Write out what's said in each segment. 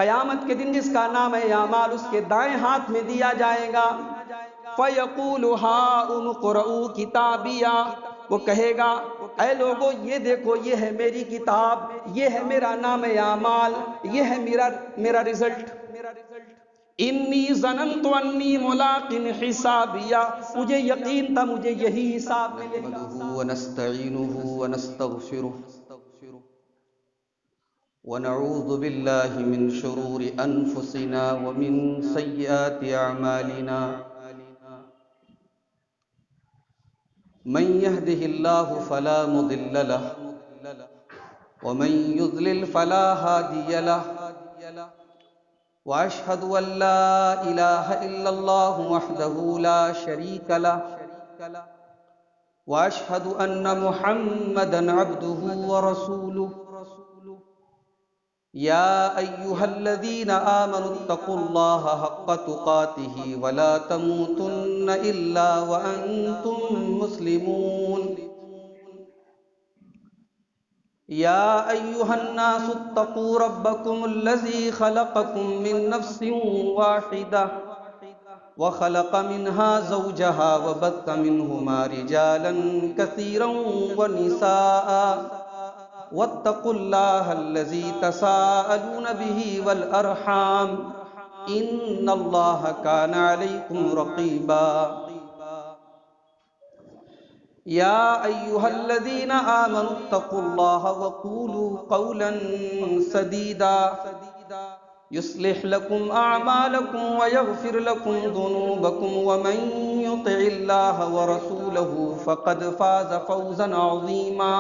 قیامت کے دن جس کا نام ہے اعمال اس کے دائیں ہاتھ میں دیا جائے گا. فَيَقُولُ هَاؤُمُ اقْرَءُوا کِتَابِیَہ، وہ کہے گا اے لوگو یہ دیکھو یہ ہے میری کتاب، یہ ہے میرا نام اعمال، یہ ہے میرا رزلٹ. انی ظننت انی ملاق حسابیہ، مجھے یقین تھا مجھے یہی حساب ملے گا. نحمده ونستعینه ونستغفره ونعوذ بالله من شرور انفسنا ومن سیئات اعمالنا من يهده الله فلا مضل له ومن يضلل فلا هادي له واشهد ان لا اله الا الله وحده لا شريك له واشهد ان محمدا عبده ورسوله يا ايها الذين امنوا اتقوا الله حق تقاته ولا تموتن الا وانتم مسلمون. يا ايها الناس اتقوا ربكم الذي خلقكم من نفس واحده وخلق منها زوجها وبث منهما رجالا كثيرا ونساء واتقوا الله الذي تساءلون به والأرحام إن الله كان عليكم رقيبا. يا أيها الذين آمنوا اتقوا الله وقولوا قولا سديدا يصلح لكم أعمالكم ويغفر لكم ذنوبكم ومن يطع الله ورسوله فقد فاز فوزا عظيما.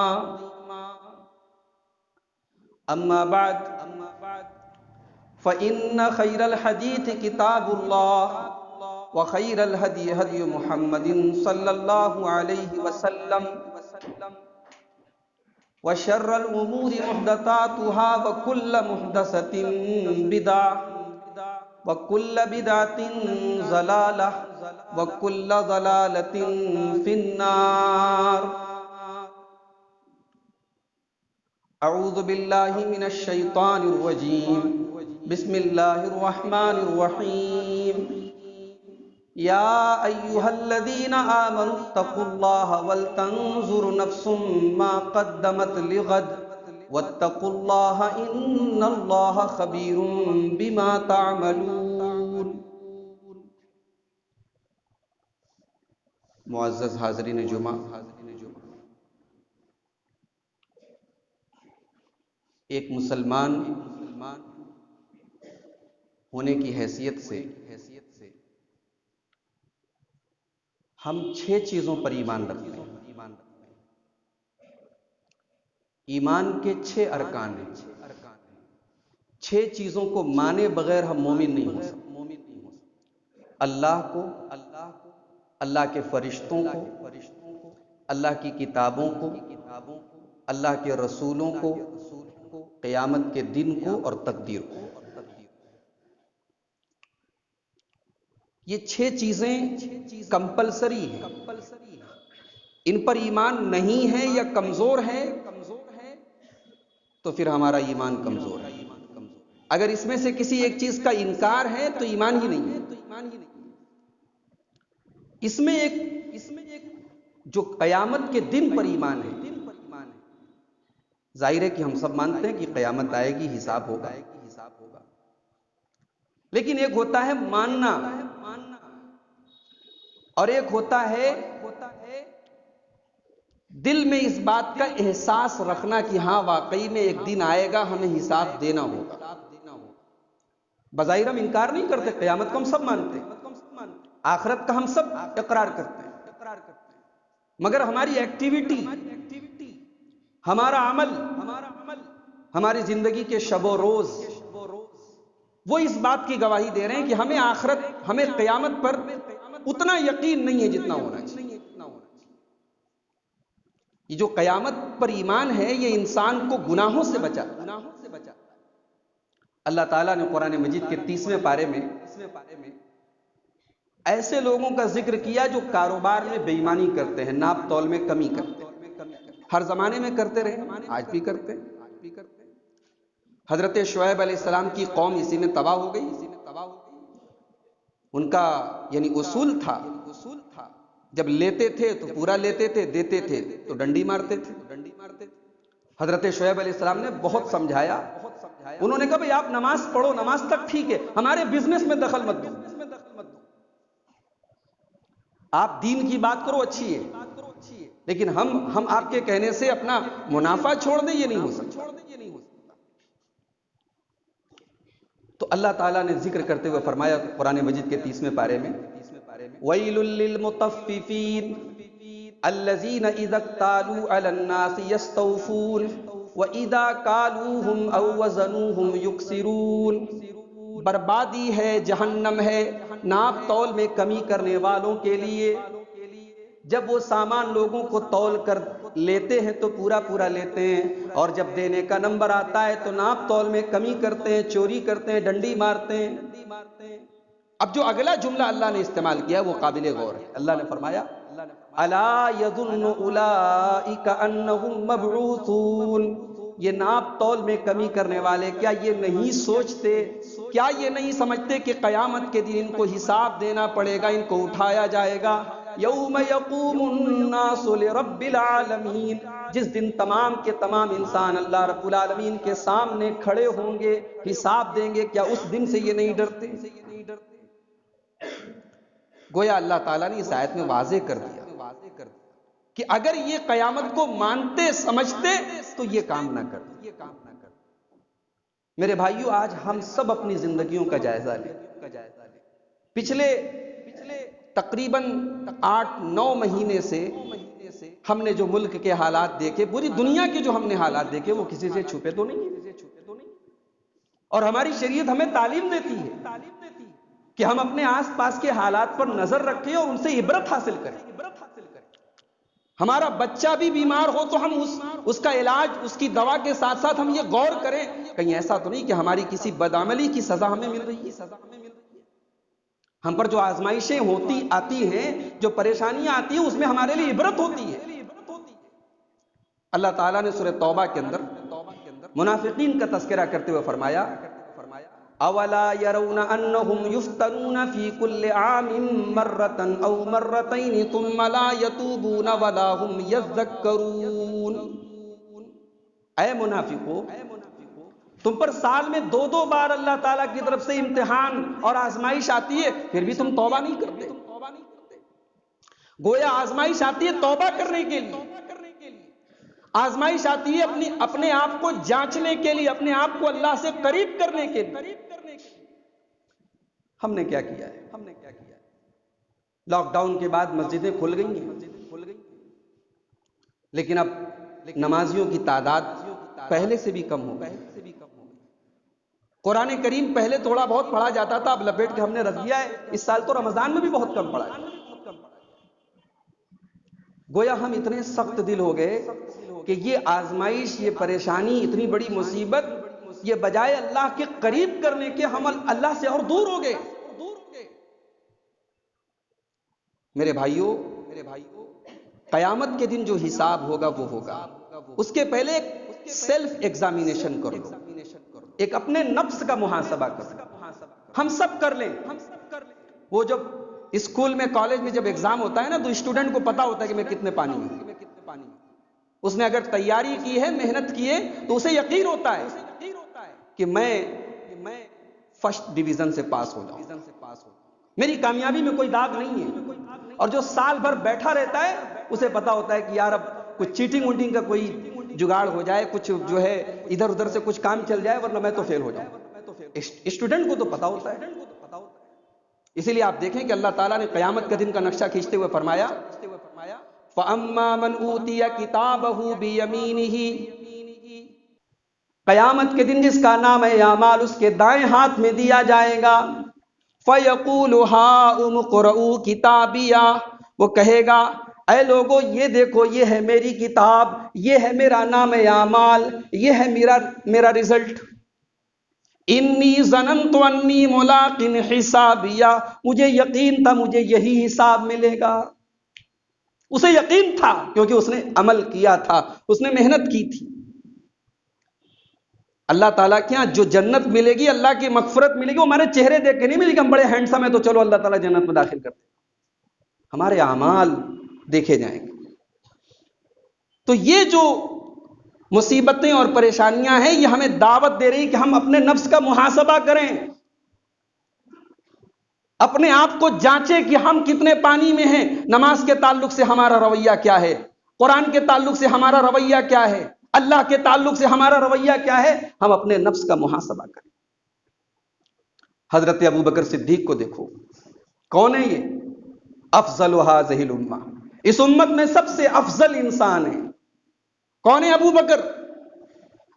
أما بعد فإن خير الحديث كتاب الله وخير الهدي هدي محمد صلى الله عليه وسلم وشر الأمور محدثاتها وكل محدثة بدعة وكل بدعة ضلالة وكل ضلالة في النار. اعوذ باللہ من الشیطان الرجیم بسم اللہ الرحمن الرحیم. یا ایہا الذین آمنوا اتقوا اللہ ولتنظر نفس ما قدمت لغد واتقوا اللہ ان اللہ خبیر بما تعملون. معزز حاضرین جمعہ، ایک مسلمان ہونے کی حیثیت سے ہم 6 چیزوں پر ایمان رکھتے ہیں. ایمان کے 6 ارکان ہیں. 6 چیزوں کو مانے بغیر ہم مومن نہیں ہو سکتے. اللہ کو، اللہ کے فرشتوں کو، اللہ کی کتابوں کو، اللہ کے رسولوں کو، قیامت کے دن کو اور تقدیر کو. یہ 6 چیزیں کمپلسری ہیں. ان پر ایمان نہیں ہے یا کمزور ہے تو پھر ہمارا ایمان کمزور ہے. اگر اس میں سے کسی ایک چیز کا انکار ہے تو ایمان ہی نہیں ہے. اس میں ایک جو قیامت کے دن پر ایمان ہے، ظاہر ہے کہ ہم سب مانتے ہیں کہ قیامت آئے گی، حساب ہوگا. لیکن ایک ہوتا ہے ماننا اور ایک ہوتا ہے دل میں اس بات کا احساس رکھنا کہ ہاں واقعی میں ایک دن آئے گا، ہمیں حساب دینا ہوگا. بظاہر ہم انکار نہیں کرتے، قیامت کو ہم سب مانتے ہیں، آخرت کا ہم سب اقرار کرتے ہیں، مگر ہماری ایکٹیویٹی، ہمارا عمل، ہماری زندگی کے شب و روز وہ اس بات کی گواہی دے رہے ہیں کہ ہمیں آخرت، ہمیں قیامت پر اتنا یقین نہیں ہے جتنا ہونا چاہیے. یہ جو قیامت پر ایمان ہے یہ انسان کو گناہوں سے بچاتا ہے. اللہ تعالیٰ نے قرآن مجید کے 30ویں پارے میں ایسے لوگوں کا ذکر کیا جو کاروبار میں بے ایمانی کرتے ہیں، ناپ تول میں کمی کرتے ہیں. ہر زمانے میں کرتے رہے، آج بھی کرتے ہیں. حضرت شعیب علیہ السلام کی قوم اسی میں تباہ ہو گئی. ان کا یعنی اصول تھا، جب لیتے تھے تو پورا لیتے تھے، دیتے تھے تو ڈنڈی مارتے تھے. حضرت شعیب علیہ السلام نے بہت سمجھایا. انہوں نے کہا بھئی آپ نماز پڑھو، نماز تک ٹھیک ہے، ہمارے بزنس میں دخل مت دو. آپ دین کی بات کرو اچھی ہے، لیکن ہم آپ کے کہنے سے اپنا منافع چھوڑ دیں، یہ نہیں ہو سکتا. تو اللہ تعالیٰ نے ذکر کرتے ہوئے فرمایا قرآن مجید کے 30ویں پارے میں، وَيْلٌ لِّلْمُطَفِّفِينَ الَّذِينَ إِذَا اكْتَالُوا عَلَى النَّاسِ يَسْتَوْفُونَ وَإِذَا كَالُوهُمْ أَوْ وَزَنُوهُمْ يُخْسِرُونَ. بربادی ہے، جہنم ہے ناپ تول میں کمی کرنے والوں کے لیے. جب وہ سامان لوگوں کو تول کر لیتے ہیں تو پورا پورا لیتے ہیں، اور جب دینے کا نمبر آتا ہے تو ناپ تول میں کمی کرتے ہیں، چوری کرتے ہیں، ڈنڈی مارتے ہیں. اب جو اگلا جملہ اللہ نے استعمال کیا وہ قابل غور ہے. اللہ نے فرمایا الا یظن اولئک انہم مبعوثون. یہ ناپ تول میں کمی کرنے والے کیا یہ نہیں سوچتے، کیا یہ نہیں سمجھتے کہ قیامت کے دن ان کو حساب دینا پڑے گا، ان کو اٹھایا جائے گا. یوم یقوم الناس لرب العالمین. جس دن تمام کے تمام انسان اللہ رب العالمین کے سامنے کھڑے ہوں گے، حساب دیں گے، کیا اس دن سے یہ نہیں ڈرتے؟ گویا اللہ تعالیٰ نے اس آیت میں واضح کر دیا کہ اگر یہ قیامت کو مانتے سمجھتے تو یہ کام نہ کرتے. میرے بھائیو، آج ہم سب اپنی زندگیوں کا جائزہ لیں. پچھلے تقریباً 8-9 مہینے سے ہم نے جو ملک کے حالات دیکھے، پوری دنیا کے جو ہم نے حالات دیکھے، وہ کسی سے چھپے تو نہیں ہیں. اور ہماری شریعت ہمیں تعلیم دیتی ہے کہ ہم اپنے آس پاس کے حالات پر نظر رکھیں اور ان سے عبرت حاصل کریں. ہمارا بچہ بھی بیمار ہو تو ہم اس کا علاج، اس کی دوا کے ساتھ ساتھ ہم یہ غور کریں کہیں ایسا تو نہیں کہ ہماری کسی بدعملی کی سزا ہمیں مل رہی ہے. ہم پر جو آزمائشیں آتی ہیں، جو پریشانیاں آتی ہیں، اس میں ہمارے لیے عبرت ہوتی ہے. اللہ تعالیٰ نے سورہ توبہ کے اندر منافقین کا تذکرہ کرتے ہوئے فرمایا اولا يرون انهم يفتنون في كل عام مرة او مرتين ثم لا يتوبون ولا هم يذكرون. اے منافقو، تم پر سال میں 2 بار اللہ تعالیٰ کی طرف سے امتحان اور آزمائش آتی ہے، پھر بھی تم توبہ نہیں کرتے. گویا آزمائش آتی ہے توبہ کرنے کے لیے، آزمائش آتی ہے اپنے آپ کو جانچنے کے لیے، اپنے آپ کو اللہ سے قریب کرنے کے لیے. ہم نے کیا کیا ہے؟ لاک ڈاؤن کے بعد مسجدیں کھل گئی ہیں، لیکن اب نمازیوں کی تعداد پہلے سے بھی کم ہو گئی. قرآن کریم پہلے تھوڑا بہت پڑھا جاتا تھا، اب لپیٹ کے ہم نے رکھ دیا ہے. اس سال تو رمضان میں بھی بہت کم پڑھا ہے. گویا ہم اتنے سخت دل ہو گئے کہ یہ آزمائش، یہ پریشانی، اتنی بڑی مصیبت، یہ بجائے اللہ کے قریب کرنے کے ہم اللہ سے اور دور ہو گئے. میرے بھائیوں، قیامت کے دن جو حساب ہوگا وہ ہوگا. اس کے پہلے ایک سیلف ایگزامینیشن کر لو، ایک اپنے نفس کا محاسبہ کر لو. ہم سب کر لیں. وہ جب اسکول میں، کالج میں جب ایگزام ہوتا ہے نا، تو اسٹوڈنٹ کو پتا ہوتا ہے کہ میں کتنے پانی ہوں. اس نے اگر تیاری کی ہے، محنت کی ہے، تو اسے یقین ہوتا ہے کہ میں فرسٹ ڈویژن سے پاس ہو جاؤں، میری کامیابی میں کوئی داغ نہیں ہے. اور جو سال بھر بیٹھا رہتا ہے، اسے پتا ہوتا ہے کہ یار اب کچھ چیٹنگ ووٹنگ کا کوئی جگاڑ ہو جائے، کچھ جو ہے ادھر ادھر سے کچھ کام چل جائے، ورنہ میں تو فیل ہو جاؤں. اسٹوڈنٹ کو تو پتا ہوتا ہے. اسی لیے آپ دیکھیں کہ اللہ تعالیٰ نے قیامت کے دن کا نقشہ کھینچتے ہوئے فرمایا فَأَمَّا مَنْ أُوتِيَ كِتَابَهُ بِيَمِينِهِ. قیامت کے دن جس کا نام ہے اعمال اس کے دائیں ہاتھ میں دیا جائے گا. فَيَقُولُ هَاؤُمُ اقْرَءُوا كِتَابِيَهْ. وہ کہے گا اے لوگو یہ دیکھو، یہ ہے میری کتاب، یہ ہے میرا نام اعمال، یہ ہے میرا رزلٹ. انی ظننت انی ملاق حسابیہ. مجھے یقین تھا مجھے یہی حساب ملے گا. اسے یقین تھا کیونکہ اس نے عمل کیا تھا، اس نے محنت کی تھی. اللہ تعالیٰ کے یہاں جو جنت ملے گی، اللہ کی مغفرت ملے گی، وہ ہمارے چہرے دیکھ کے نہیں ملے گی ہم بڑے ہینڈسم ہیں تو چلو اللہ تعالیٰ جنت میں داخل کرتے، ہمارے اعمال دیکھے جائیں گے۔ تو یہ جو مصیبتیں اور پریشانیاں ہیں، یہ ہمیں دعوت دے رہی کہ ہم اپنے نفس کا محاسبہ کریں، اپنے آپ کو جانچیں کہ ہم کتنے پانی میں ہیں، نماز کے تعلق سے ہمارا رویہ کیا ہے، قرآن کے تعلق سے ہمارا رویہ کیا ہے، اللہ کے تعلق سے ہمارا رویہ کیا ہے، ہم اپنے نفس کا محاسبہ کریں۔ حضرت ابو بکر صدیق کو دیکھو، کون ہے یہ؟ افضل هذه الامہ، اس امت میں سب سے افضل انسان ہے۔ کون ہے ابو بکر؟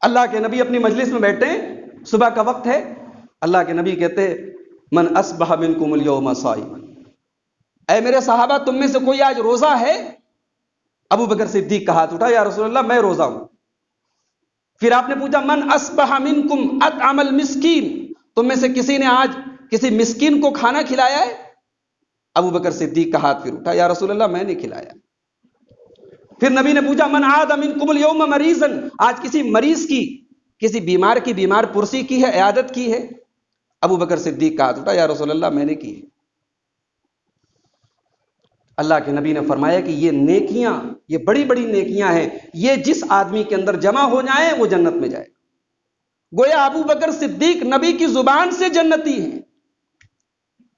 اللہ کے نبی اپنی مجلس میں بیٹھے ہیں، صبح کا وقت ہے، اللہ کے نبی کہتے ہیں من اصبح منکم اليوم صائما، اے میرے صحابہ تم میں سے کوئی آج روزہ ہے؟ ابو بکر صدیق کا ہاتھ اٹھا، یا رسول اللہ میں روزہ ہوں۔ پھر آپ نے پوچھا من اصبح منکم اطعم المسکین، تم میں سے کسی نے آج کسی مسکین کو کھانا کھلایا ہے؟ ابو بکر صدیق کا ہاتھ پھر اٹھا، یا رسول اللہ میں نے کھلایا۔ پھر نبی نے پوچھا من عاد منکم اليوم مریضا، آج کسی مریض کی، کسی بیمار کی بیمار پرسی کی ہے، عیادت کی ہے؟ ابو بکر صدیق کا ہاتھ اٹھا، یا رسول اللہ میں نے کی ہے۔ اللہ کے نبی نے فرمایا کہ یہ نیکیاں، یہ بڑی بڑی نیکیاں ہیں، یہ جس آدمی کے اندر جمع ہو جائیں وہ جنت میں جائے۔ گویا ابو بکر صدیق نبی کی زبان سے جنتی ہیں۔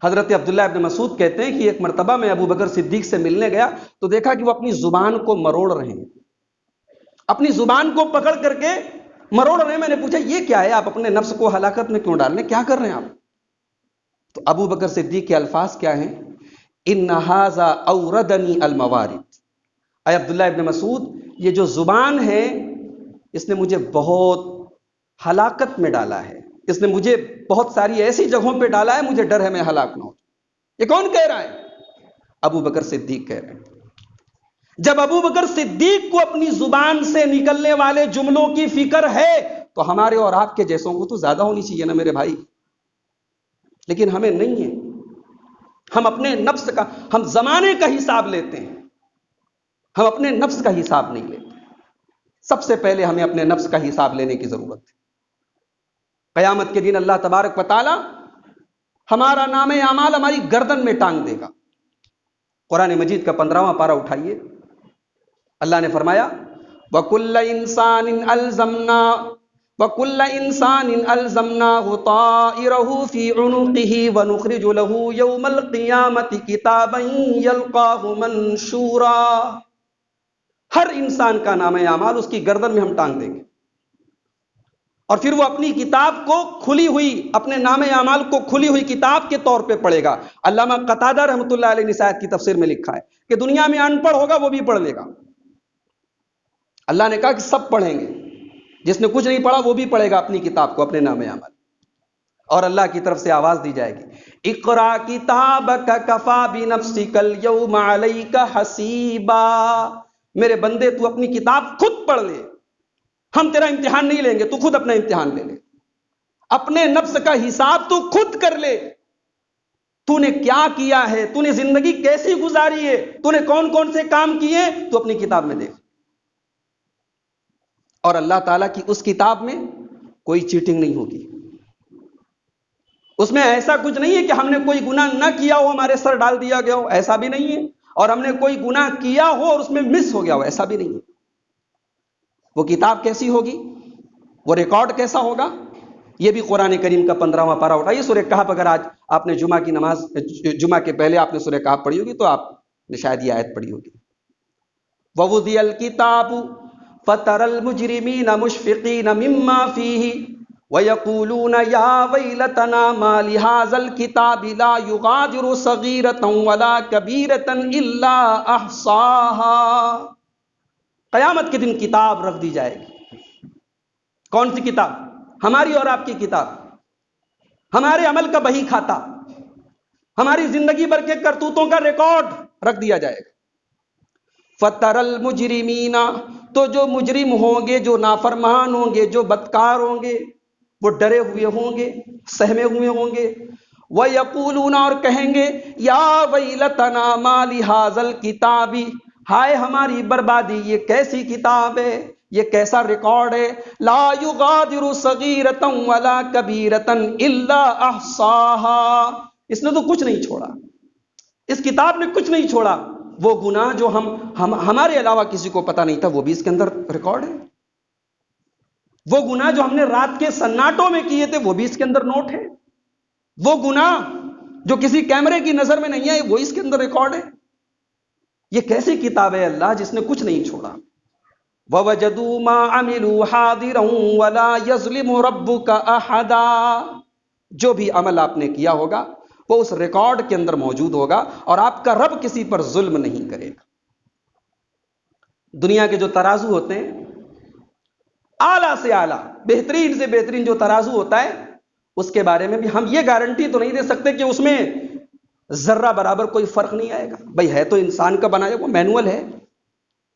حضرت عبداللہ ابن مسعود کہتے ہیں کہ ایک مرتبہ میں ابو بکر صدیق سے ملنے گیا تو دیکھا کہ وہ اپنی زبان کو مروڑ رہے ہیں، اپنی زبان کو پکڑ کر کے مروڑ رہے ہیں۔ میں نے پوچھا یہ کیا ہے، آپ اپنے نفس کو ہلاکت میں کیوں ڈالنے، کیا کر رہے ہیں آپ؟ تو ابو بکر صدیق کے الفاظ کیا ہیں؟ ان ھذا اوردنی الموارد، اے عبداللہ ابن مسعود یہ جو زبان ہے اس نے مجھے بہت ہلاکت میں ڈالا ہے، اس نے مجھے بہت ساری ایسی جگہوں پہ ڈالا ہے، مجھے ڈر ہے میں ہلاک نہ ہو۔ یہ کون کہہ رہا ہے؟ ابو بکر صدیق کہہ رہے ہیں۔ جب ابو بکر صدیق کو اپنی زبان سے نکلنے والے جملوں کی فکر ہے تو ہمارے اور آپ کے جیسوں کو تو زیادہ ہونی چاہیے نا میرے بھائی، لیکن ہمیں نہیں ہے۔ ہم اپنے نفس کا، ہم زمانے کا حساب لیتے ہیں، ہم اپنے نفس کا حساب نہیں لیتے۔ سب سے پہلے ہمیں اپنے نفس کا حساب لینے کی ضرورت ہے۔ قیامت کے دن اللہ تبارک و تعالی ہمارا نام اعمال ہماری گردن میں ٹانگ دے گا۔ قرآن مجید کا 15واں پارہ اٹھائیے، اللہ نے فرمایا وَكُلَّ إِنسَانٍ أَلْزَمْنَاهُ طَائِرَهُ فِي عُنُقِهِ وَنُخْرِجُ لَهُ يَوْمَ الْقِيَامَةِ كِتَابًا يَلْقَاهُ مَنشُورًا، ہر انسان کا نام اعمال اس کی گردن میں ہم ٹانگ دیں گے، اور پھر وہ اپنی کتاب کو کھلی ہوئی، اپنے نام اعمال کو کھلی ہوئی کتاب کے طور پہ پڑھے گا۔ علامہ قتادہ رحمۃ اللہ علیہ نے اس آیت کی تفسیر میں لکھا ہے کہ دنیا میں ان پڑھ ہوگا وہ بھی پڑھ لے گا۔ اللہ نے کہا کہ سب پڑھیں گے، جس نے کچھ نہیں پڑھا وہ بھی پڑھے گا اپنی کتاب کو، اپنے نام اعمال، اور اللہ کی طرف سے آواز دی جائے گی اقرا کتابک کفا بنفسک اليوم علیک حسیبا، میرے بندے تو اپنی کتاب خود پڑھ لے، ہم تیرا امتحان نہیں لیں گے، تو خود اپنا امتحان لے لے، اپنے نفس کا حساب تو خود کر لے، تو نے کیا کیا ہے، تو نے زندگی کیسی گزاری ہے، تو نے کون کون سے کام کیے، تو اپنی کتاب میں دیکھ۔ اور اللہ تعالیٰ کی اس کتاب میں کوئی چیٹنگ نہیں ہوگی، اس میں ایسا کچھ نہیں ہے کہ ہم نے کوئی گناہ نہ کیا ہو ہمارے سر ڈال دیا گیا ہو، ایسا بھی نہیں ہے، اور ہم نے کوئی گناہ کیا ہو اور اس میں مس ہو گیا ہو، ایسا بھی نہیں ہے۔ وہ کتاب کیسی ہوگی، وہ ریکارڈ کیسا ہوگا، یہ بھی قرآن کریم کا 15واں پارہ اٹھائیے، سورہ کہف۔ اگر آج آپ نے جمعہ کی نماز، جمعہ کے پہلے آپ نے سورہ کہف پڑھی ہوگی تو آپ نے شاید یہ آیت پڑھی ہوگی وَوُضِعَ الْكِتَابُ فَتَرَى الْمُجْرِمِينَ مُشْفِقِينَ مِمَّا فِيهِ وَيَقُولُونَ يَا وَيْلَتَنَا مَا لِهَذَا الْكِتَابِ لَا يُغَادِرُ صَغِيرَةً وَلَا كَبِيرَةً إِلَّا أَحْصَاهَا، قیامت کے دن کتاب رکھ دی جائے گی۔ کون سی کتاب؟ ہماری اور آپ کی کتاب، ہمارے عمل کا بہی کھاتا، ہماری زندگی بھر کے کرتوتوں کا ریکارڈ رکھ دیا جائے گا۔ فَتَرَى الْمُجْرِمِينَ، تو جو مجرم ہوں گے، جو نافرمان ہوں گے، جو بدکار ہوں گے، وہ ڈرے ہوئے ہوں گے، سہمے ہوئے ہوں گے۔ وَيَقُولُونَ، اور کہیں گے یا وَيْلَتَنَا مَا لِهَذَا الْكِتَابِ، ہائے ہماری بربادی، یہ کیسی کتاب ہے، یہ کیسا ریکارڈ ہے؟ لا یغادر صغیرۃ ولا کبیرۃ الا احصاها، اس نے تو کچھ نہیں چھوڑا، اس کتاب نے کچھ نہیں چھوڑا۔ وہ گناہ جو ہمارے علاوہ کسی کو پتہ نہیں تھا وہ بھی اس کے اندر ریکارڈ ہے، وہ گناہ جو ہم نے رات کے سناٹوں میں کیے تھے وہ بھی اس کے اندر نوٹ ہے، وہ گناہ جو کسی کیمرے کی نظر میں نہیں آئے وہ اس کے اندر ریکارڈ ہے۔ یہ کیسی کتاب ہے اللہ جس نے کچھ نہیں چھوڑا؟ وَوَجَدُوا مَا عَمِلُوا حَاضِرًا وَلَا يَظْلِمُ رَبُّكَ أَحَدًا، جو بھی عمل آپ نے کیا ہوگا وہ اس ریکارڈ کے اندر موجود ہوگا، اور آپ کا رب کسی پر ظلم نہیں کرے گا۔ دنیا کے جو ترازو ہوتے ہیں، اعلیٰ سے اعلیٰ، بہترین سے بہترین جو ترازو ہوتا ہے، اس کے بارے میں بھی ہم یہ گارنٹی تو نہیں دے سکتے کہ اس میں ذرہ برابر کوئی فرق نہیں آئے گا۔ بھئی ہے تو انسان کا بنایا وہ مینول ہے،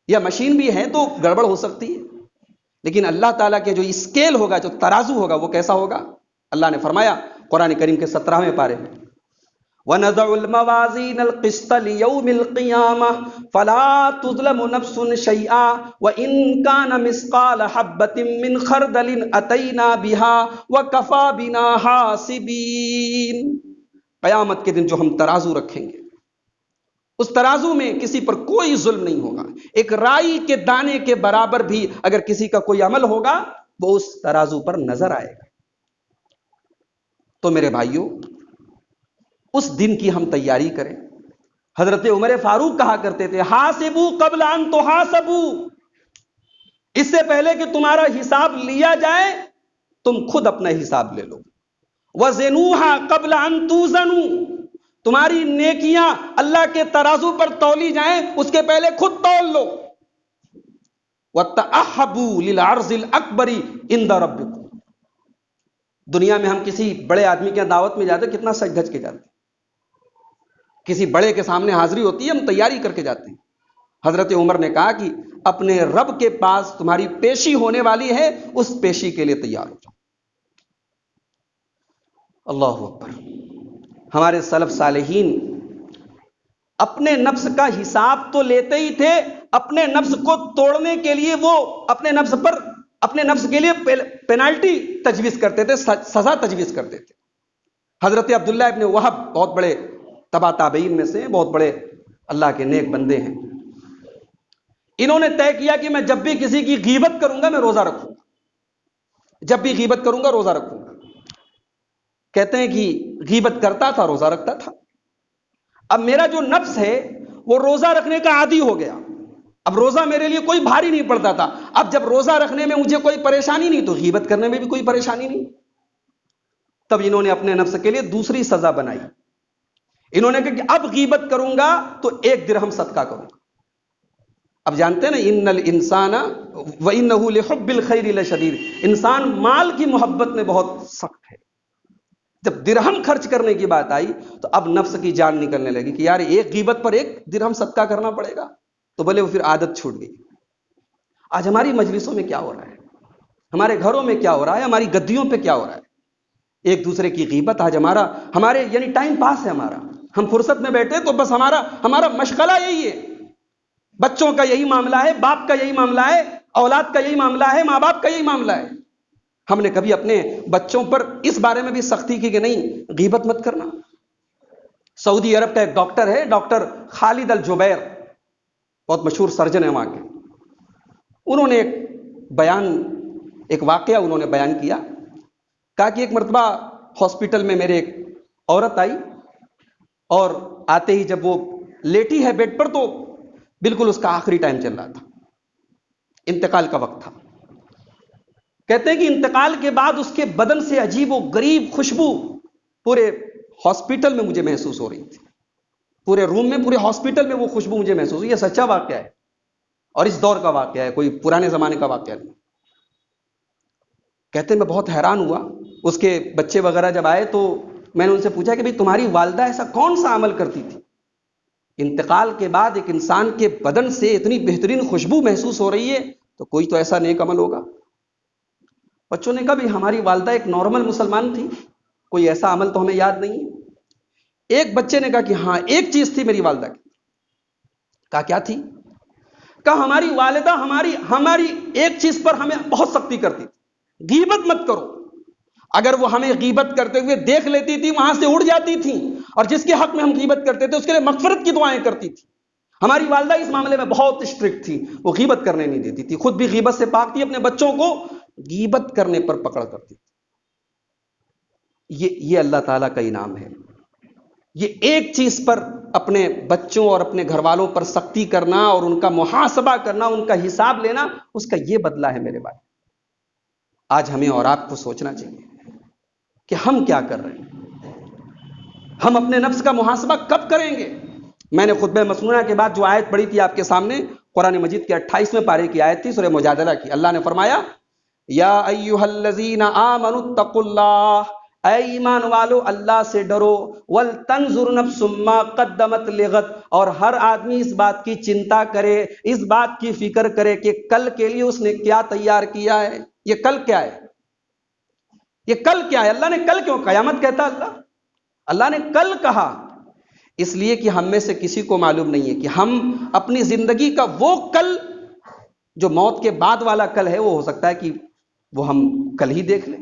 یا مشین بھی ہے تو گڑبڑ ہو سکتی ہے، لیکن اللہ تعالیٰ کے جو اسکیل ہوگا، جو ترازو ہوگا، وہ کیسا ہوگا؟ اللہ نے فرمایا قرآن کریم کے 17ویں پارے میں، وَنَضَعُ الْمَوَازِينَ الْقِسْطَ لِيَوْمِ الْقِيَامَةِ فَلَا تُظْلَمُ نَفْسٌ شَيْئًا وَإِنْ كَانَ مِثْقَالَ حَبَّةٍ مِّنْ خَرْدَلٍ أَتَيْنَا بِهَا وَكَفَى بِنَا حَاسِبِينَ۔ قیامت کے دن جو ہم ترازو رکھیں گے، اس ترازو میں کسی پر کوئی ظلم نہیں ہوگا، ایک رائی کے دانے کے برابر بھی اگر کسی کا کوئی عمل ہوگا وہ اس ترازو پر نظر آئے گا۔ تو میرے بھائیوں، اس دن کی ہم تیاری کریں۔ حضرت عمر فاروق کہا کرتے تھے، حاسبو قبل ان تحاسبو، اس سے پہلے کہ تمہارا حساب لیا جائے تم خود اپنا حساب لے لو۔ وزنوها قبل ان توزنوا، تمہاری نیکیاں اللہ کے ترازو پر تولی جائیں اس کے پہلے خود تول لو۔ وَتَأَحَّبُوا لِلْعَرْضِ الْأَكْبَرِ عِنْدَ رَبِّكُمْ، دنیا میں ہم کسی بڑے آدمی کی دعوت میں جاتے کتنا سج دھج کے جاتے ہیں، کسی بڑے کے سامنے حاضری ہوتی ہے ہم تیاری کر کے جاتے ہیں۔ حضرت عمر نے کہا کہ اپنے رب کے پاس تمہاری پیشی ہونے والی ہے، اس پیشی کے لیے تیار ہو جاؤ۔ اللہ اکبر۔ ہمارے سلف صالحین اپنے نفس کا حساب تو لیتے ہی تھے، اپنے نفس کو توڑنے کے لیے وہ اپنے نفس کے لیے پینالٹی تجویز کرتے تھے، سزا تجویز کرتے تھے۔ حضرت عبداللہ ابن وہب بہت بڑے تبع تابعین میں سے، بہت بڑے اللہ کے نیک بندے ہیں۔ انہوں نے طے کیا کہ میں جب بھی کسی کی غیبت کروں گا میں روزہ رکھوں گا، جب بھی غیبت کروں گا روزہ رکھوں گا۔ کہتے ہیں کہ غیبت کرتا تھا، روزہ رکھتا تھا۔ اب میرا جو نفس ہے وہ روزہ رکھنے کا عادی ہو گیا، اب روزہ میرے لیے کوئی بھاری نہیں پڑتا تھا۔ اب جب روزہ رکھنے میں مجھے کوئی پریشانی نہیں تو غیبت کرنے میں بھی کوئی پریشانی نہیں۔ تب انہوں نے اپنے نفس کے لیے دوسری سزا بنائی، انہوں نے کہا کہ اب غیبت کروں گا تو 1 درہم صدقہ کروں گا۔ اب جانتے ہیں نا، ان الانسان وانہ لحب الخیر لشدید، انسان مال کی محبت میں بہت سخت ہے۔ جب درہم خرچ کرنے کی بات آئی تو اب نفس کی جان نکلنے لگی کہ یار 1 غیبت پر 1 درہم صدقہ کرنا پڑے گا، تو بولے وہ پھر عادت چھوٹ گئی۔ آج ہماری مجلسوں میں کیا ہو رہا ہے، ہمارے گھروں میں کیا ہو رہا ہے، ہماری گدیوں پہ کیا ہو رہا ہے؟ ایک دوسرے کی غیبت۔ آج ہمارے یعنی ٹائم پاس ہے ہمارا، ہم فرصت میں بیٹھے تو بس ہمارا مشغلہ یہی ہے، بچوں کا یہی معاملہ ہے، باپ کا یہی معاملہ ہے، اولاد کا یہی معاملہ ہے، ماں باپ کا یہی معاملہ ہے۔ ہم نے کبھی اپنے بچوں پر اس بارے میں بھی سختی کی کہ نہیں غیبت مت کرنا؟ سعودی عرب کا ایک ڈاکٹر ہے، ڈاکٹر خالد الجبیر، بہت مشہور سرجن ہے وہاں کے۔ انہوں نے ایک واقعہ انہوں نے بیان کیا، کہا کہ ایک مرتبہ ہاسپٹل میں میرے ایک عورت آئی، اور آتے ہی جب وہ لیٹی ہے بیڈ پر تو بالکل اس کا آخری ٹائم چل رہا تھا، انتقال کا وقت تھا۔ کہتے ہیں کہ انتقال کے بعد اس کے بدن سے عجیب و غریب خوشبو پورے ہاسپٹل میں مجھے محسوس ہو رہی تھی، پورے روم میں، پورے ہاسپٹل میں وہ خوشبو مجھے محسوس ہوئی۔ یہ سچا واقعہ ہے اور اس دور کا واقعہ ہے، کوئی پرانے زمانے کا واقعہ نہیں۔ کہتے ہیں میں بہت حیران ہوا، اس کے بچے وغیرہ جب آئے تو میں نے ان سے پوچھا کہ بھئی تمہاری والدہ ایسا کون سا عمل کرتی تھی، انتقال کے بعد ایک انسان کے بدن سے اتنی بہترین خوشبو محسوس ہو رہی ہے تو کوئی تو ایسا نیک عمل ہوگا۔ بچوں نے کہا بھی ہماری والدہ ایک نارمل مسلمان تھی، کوئی ایسا عمل تو ہمیں یاد نہیں ہے۔ ایک بچے نے کہا کہ ہاں ایک چیز تھی میری والدہ کی۔ کہا کیا تھی؟ کہا ہماری والدہ ہماری ایک چیز پر ہمیں بہت سختی کرتی تھی، غیبت مت کرو۔ اگر وہ ہمیں غیبت کرتے ہوئے دیکھ لیتی تھی وہاں سے اڑ جاتی تھی، اور جس کے حق میں ہم غیبت کرتے تھے اس کے لیے مغفرت کی دعائیں کرتی تھی۔ ہماری والدہ اس معاملے میں بہت اسٹرکٹ تھی، وہ غیبت کرنے نہیں دیتی تھی، خود بھی غیبت سے پاک تھی، اپنے بچوں کو غیبت کرنے پر پکڑ کرتی تھی۔ یہ اللہ تعالیٰ کا انعام ہے۔ یہ ایک چیز پر اپنے بچوں اور اپنے گھر والوں پر سختی کرنا اور ان کا محاسبہ کرنا، ان کا حساب لینا، اس کا یہ بدلہ ہے میرے بھائی۔ آج ہمیں اور آپ کو سوچنا چاہیے کہ ہم کیا کر رہے ہیں، ہم اپنے نفس کا محاسبہ کب کریں گے؟ میں نے خطبہ مسنونہ کے بعد جو آیت پڑھی تھی آپ کے سامنے، قرآن مجید کے 28ویں پارے کی آیت تھی، سورہ مجادلہ کی۔ اللہ نے فرمایا یا ایھا الذین آمنوا اتقوا اللہ، اے ایمان والو اللہ سے ڈرو، ولتنظر نفس ما قدمت لغد، اور ہر آدمی اس بات کی چنتا کرے، اس بات کی فکر کرے کہ کل کے لیے اس نے کیا تیار کیا ہے۔ یہ کل کیا ہے؟ یہ کل کیا ہے؟ اللہ نے کل کیوں؟ قیامت کہتا اللہ نے کل کہا اس لیے کہ ہم میں سے کسی کو معلوم نہیں ہے کہ ہم اپنی زندگی کا وہ کل جو موت کے بعد والا کل ہے، وہ ہو سکتا ہے کہ وہ ہم کل ہی دیکھ لیں۔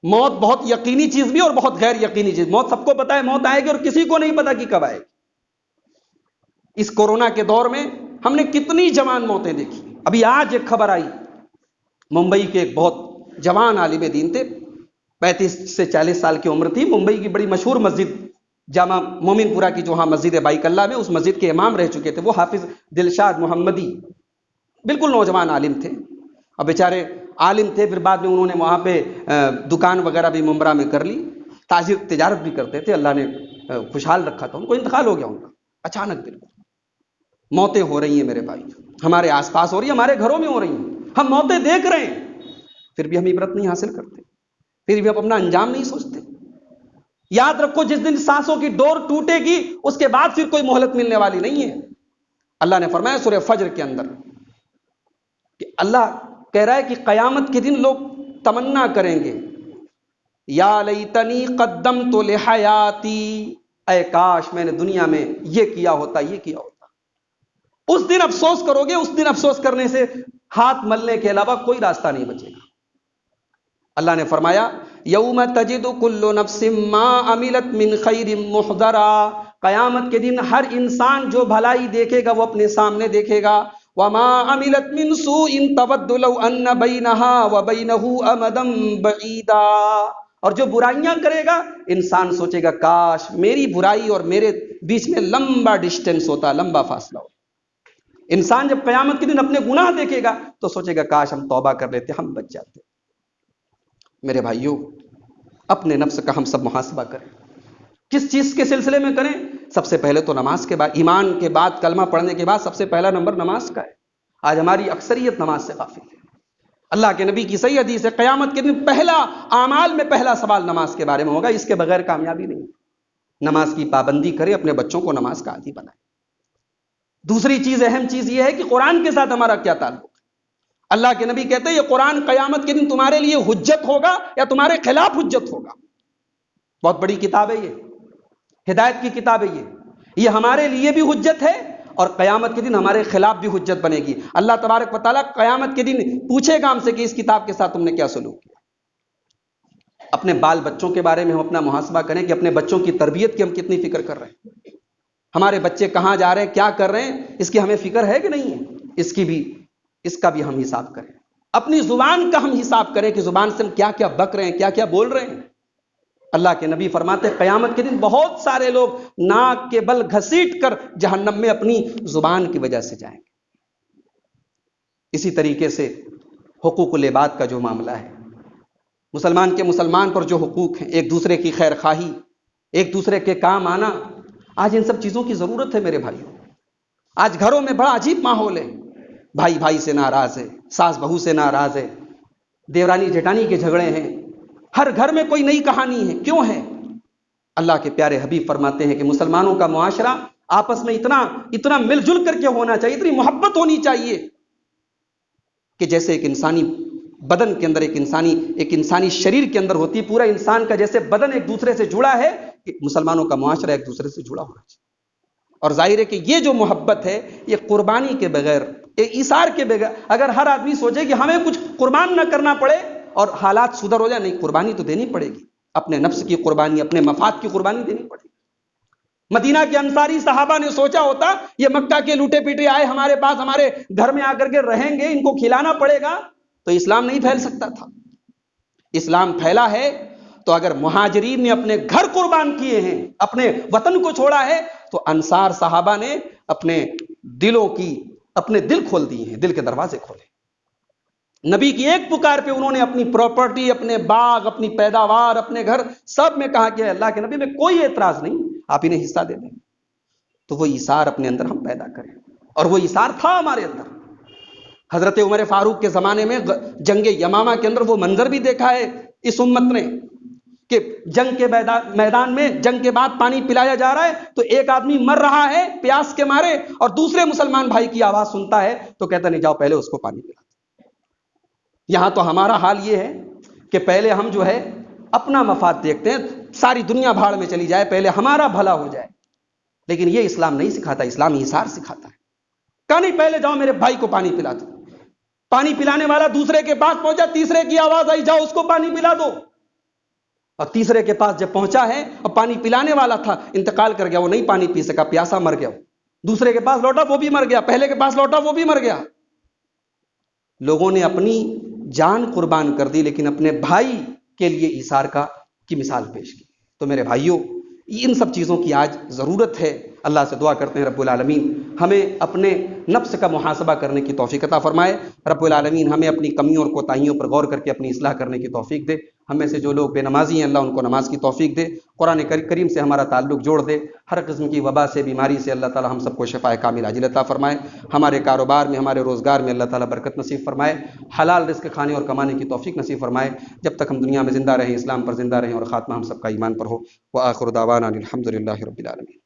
موت بہت یقینی چیز بھی اور بہت غیر یقینی چیز۔ موت سب کو پتا ہے موت آئے گی، اور کسی کو نہیں پتا کہ کب آئے گی۔ اس کورونا کے دور میں ہم نے کتنی جوان موتیں دیکھی۔ ابھی آج ایک خبر آئی، ممبئی کے ایک بہت جوان عالم دین تھے، 35 سے 40 سال کی عمر تھی، ممبئی کی بڑی مشہور مسجد جامع مومن پورہ کی جو ہاں مسجد ہے بائک اللہ میں، اس مسجد کے امام رہ چکے تھے، وہ حافظ دلشاد محمدی، بالکل نوجوان عالم تھے، اور بیچارے عالم تھے، پھر بعد میں انہوں نے وہاں پہ دکان وغیرہ بھی ممبرا میں کر لی، تجارت بھی کرتے تھے، اللہ نے خوشحال رکھا تھا ان کو۔ انتقال ہو گیا ان کا اچانک، بالکل۔ موتیں ہو رہی ہیں میرے بھائی، ہمارے آس پاس ہو رہی ہیں، ہمارے گھروں میں ہو رہی ہیں، ہم موتیں دیکھ رہے ہیں، پھر بھی ہم عبرت نہیں حاصل کرتے، پھر بھی ہم اپنا انجام نہیں سوچتے۔ یاد رکھو جس دن سانسوں کی ڈور ٹوٹے گی اس کے بعد پھر کوئی مہلت ملنے والی نہیں ہے۔ اللہ نے فرمایا سورہ فجر کے اندر کہ اللہ کہہ رہا ہے کہ قیامت کے دن لوگ تمنا کریں گے یا لیتنی قدمت لحیاتی، اے کاش میں نے دنیا میں یہ کیا ہوتا، یہ کیا ہوتا۔ اس دن افسوس کرو گے، اس دن افسوس کرنے سے ہاتھ ملنے کے علاوہ کوئی راستہ نہیں بچے گا۔ اللہ نے فرمایا یوم تجد کل نفس ما عملت من خیر محضرا، قیامت کے دن ہر انسان جو بھلائی دیکھے گا وہ اپنے سامنے دیکھے گا، وما عملت من سوء تود لو ان بینها وبینہ امدا بعیدا، اور جو برائیاں کرے گا انسان سوچے گا کاش میری برائی اور میرے بیچ میں لمبا ڈسٹینس ہوتا، لمبا فاصلہ ہوتا۔ انسان جب قیامت کے دن اپنے گناہ دیکھے گا تو سوچے گا کاش ہم توبہ کر لیتے، ہم بچ جاتے۔ میرے بھائیوں، اپنے نفس کا ہم سب محاسبہ کریں۔ کس چیز کے سلسلے میں کریں؟ سب سے پہلے تو نماز کے بعد، ایمان کے بعد، کلمہ پڑھنے کے بعد سب سے پہلا نمبر نماز کا ہے۔ آج ہماری اکثریت نماز سے غافل ہے۔ اللہ کے نبی کی صحیح حدیث ہے قیامت کے دن پہلا اعمال میں پہلا سوال نماز کے بارے میں ہوگا، اس کے بغیر کامیابی نہیں۔ نماز کی پابندی کرے، اپنے بچوں کو نماز کا عادی بنائے۔ دوسری چیز، اہم چیز یہ ہے کہ قرآن کے ساتھ ہمارا کیا تعلق ہے۔ اللہ کے نبی کہتے ہیں یہ قرآن قیامت کے دن تمہارے لیے حجت ہوگا یا تمہارے خلاف حجت ہوگا۔ بہت بڑی کتاب ہے یہ، ہدایت کی کتاب ہے یہ ہمارے لیے بھی حجت ہے اور قیامت کے دن ہمارے خلاف بھی حجت بنے گی۔ اللہ تبارک و تعالیٰ قیامت کے دن پوچھے گا ہم سے کہ اس کتاب کے ساتھ تم نے کیا سلوک کیا۔ اپنے بال بچوں کے بارے میں ہم اپنا محاسبہ کریں کہ اپنے بچوں کی تربیت کی ہم کتنی فکر کر رہے ہیں، ہمارے بچے کہاں جا رہے ہیں، کیا کر رہے ہیں، اس کی ہمیں فکر ہے کہ نہیں ہے۔ اس کا بھی ہم حساب کریں۔ اپنی زبان کا ہم حساب کریں کہ زبان سے ہم کیا کیا بک رہے ہیں، کیا کیا بول رہے ہیں۔ اللہ کے نبی فرماتے ہیں قیامت کے دن بہت سارے لوگ ناک کے بل گھسیٹ کر جہنم میں اپنی زبان کی وجہ سے جائیں گے۔ اسی طریقے سے حقوق العباد کا جو معاملہ ہے، مسلمان کے مسلمان پر جو حقوق ہیں، ایک دوسرے کی خیر خواہی، ایک دوسرے کے کام آنا، آج ان سب چیزوں کی ضرورت ہے میرے بھائیوں۔ آج گھروں میں بڑا عجیب ماحول ہے، بھائی بھائی سے ناراض ہے، ساس بہو سے ناراض ہے، دیورانی جٹانی کے جھگڑے ہیں، ہر گھر میں کوئی نئی کہانی ہے۔ کیوں ہے؟ اللہ کے پیارے حبیب فرماتے ہیں کہ مسلمانوں کا معاشرہ آپس میں اتنا مل جل کر کے ہونا چاہیے، اتنی محبت ہونی چاہیے کہ جیسے ایک انسانی بدن کے اندر ایک انسانی شریر کے اندر ہوتی ہے، پورا انسان کا جیسے بدن ایک دوسرے سے جڑا ہے، کہ مسلمانوں کا معاشرہ ایک دوسرے سے جڑا ہونا چاہیے۔ اور ظاہر ہے کہ یہ جو محبت ہے یہ قربانی کے بغیر، یہ ایثار کے بغیر، اگر ہر آدمی سوچے کہ ہمیں کچھ قربان نہ کرنا پڑے اور حالات سدھر ہو جائے، نہیں، قربانی تو دینی پڑے گی، اپنے نفس کی قربانی، اپنے مفاد کی قربانی دینی پڑے گی۔ مدینہ کے انصاری صحابہ نے سوچا ہوتا یہ مکہ کے لوٹے پیٹے آئے ہمارے پاس، ہمارے گھر میں آ کر کے رہیں گے، ان کو کھلانا پڑے گا، تو اسلام نہیں پھیل سکتا تھا۔ اسلام پھیلا ہے تو اگر مہاجرین نے اپنے گھر قربان کیے ہیں، اپنے وطن کو چھوڑا ہے، تو انصار صحابہ نے اپنے دل کھول دیے ہیں، دل کے دروازے کھولے۔ نبی کی ایک پکار پہ انہوں نے اپنی پراپرٹی، اپنے باغ، اپنی پیداوار، اپنے گھر سب میں کہا کہ اللہ کے نبی میں کوئی اعتراض نہیں، آپ انہیں حصہ دے دیں۔ تو وہ ایثار اپنے اندر ہم پیدا کریں، اور وہ ایثار تھا ہمارے اندر۔ حضرت عمر فاروق کے زمانے میں جنگ یمامہ کے اندر وہ منظر بھی دیکھا ہے اس امت نے کہ جنگ کے میدان میں جنگ کے بعد پانی پلایا جا رہا ہے تو ایک آدمی مر رہا ہے پیاس کے مارے، اور دوسرے مسلمان بھائی کی آواز سنتا ہے تو کہتا نہیں، جاؤ پہلے اس کو پانی پلا۔ یہاں تو ہمارا حال یہ ہے کہ پہلے ہم جو ہے اپنا مفاد دیکھتے ہیں، ساری دنیا بھاڑ میں چلی جائے، پہلے ہمارا بھلا ہو جائے۔ لیکن یہ اسلام نہیں سکھاتا، اسلام ایثار سکھاتا ہے۔ کہا نہیں، پہلے جاؤ میرے بھائی کو پانی پلا دو۔ پانی پلانے والا دوسرے کے پاس پہنچا، تیسرے کی آواز آئی، جاؤ اس کو پانی پلا دو۔ اور تیسرے کے پاس جب پہنچا ہے اور پانی پلانے والا تھا، انتقال کر گیا، وہ نہیں پانی پی سکا، پیاسا مر گیا۔ دوسرے کے پاس لوٹا، وہ بھی مر گیا۔ پہلے کے پاس لوٹا، وہ بھی مر گیا۔ لوگوں نے اپنی جان قربان کر دی، لیکن اپنے بھائی کے لیے ایثار کی مثال پیش کی۔ تو میرے بھائیوں، ان سب چیزوں کی آج ضرورت ہے۔ اللہ سے دعا کرتے ہیں رب العالمین ہمیں اپنے نفس کا محاسبہ کرنے کی توفیق عطا فرمائے۔ رب العالمین ہمیں اپنی کمیوں اور کوتاہیوں پر غور کر کے اپنی اصلاح کرنے کی توفیق دے۔ ہم میں سے جو لوگ بے نمازی ہیں، اللہ ان کو نماز کی توفیق دے، قرآن کریم سے ہمارا تعلق جوڑ دے، ہر قسم کی وبا سے، بیماری سے اللہ تعالی ہم سب کو شفاء کامل عاجل عطا فرمائے۔ ہمارے کاروبار میں، ہمارے روزگار میں اللہ تعالی برکت نصیب فرمائے، حلال رزق کھانے اور کمانے کی توفیق نصیب فرمائے۔ جب تک ہم دنیا میں زندہ رہیں، اسلام پر زندہ رہیں اور خاتمہ ہم سب کا ایمان پر ہو۔ وآخر دعوانا الحمد للہ رب العالمین۔